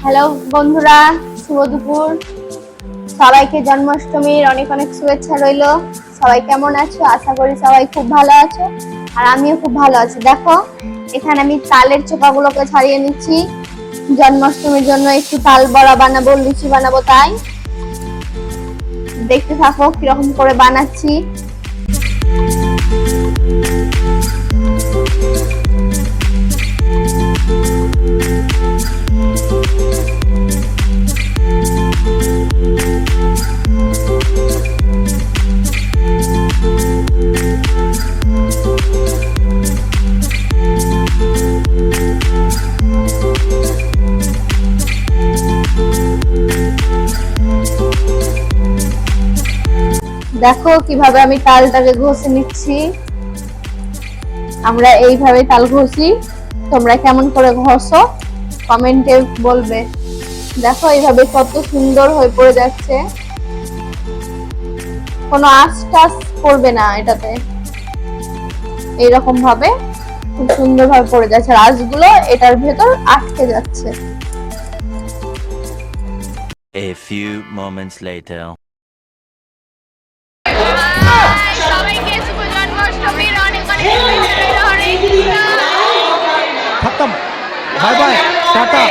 Hello বন্ধুরা, শুভ দুপুর। সবাইকে জন্মাষ্টমীর অনেক অনেক শুভেচ্ছা রইল। সবাই কেমন আছো? আশা করি সবাই খুব ভালো আছো, আর আমিও খুব ভালো আছি। দেখো, এখানে আমি তালের চোপাগুলোকে ছাড়িয়ে নিচ্ছি। জন্মাষ্টমীর জন্য একটু তাল বড়া বানাবো, লুচি বানাবো, তাই দেখতে থাকো কিরকম করে বানাচ্ছি। দেখো কিভাবে আমি তালটাকে ঘষে নিচ্ছি। আমরা এইভাবে তাল ঘষি, তোমরা কেমন করে ঘষো কমেন্টে বলবে। দেখো এইভাবে কত সুন্দর হয়ে পড়ে যাচ্ছে, কোনো আঁশ টাশ পড়বে না এটাতে। এইরকম ভাবে খুব সুন্দর ভাবে পড়ে যাচ্ছে, আর আঁশগুলো এটার ভেতর আটকে যাচ্ছে। A few moments later. সবাইকে শুভ জন্মাষ্টমীর অনেক অনেক শুভেচ্ছা। खत्म। Bye bye, Tata.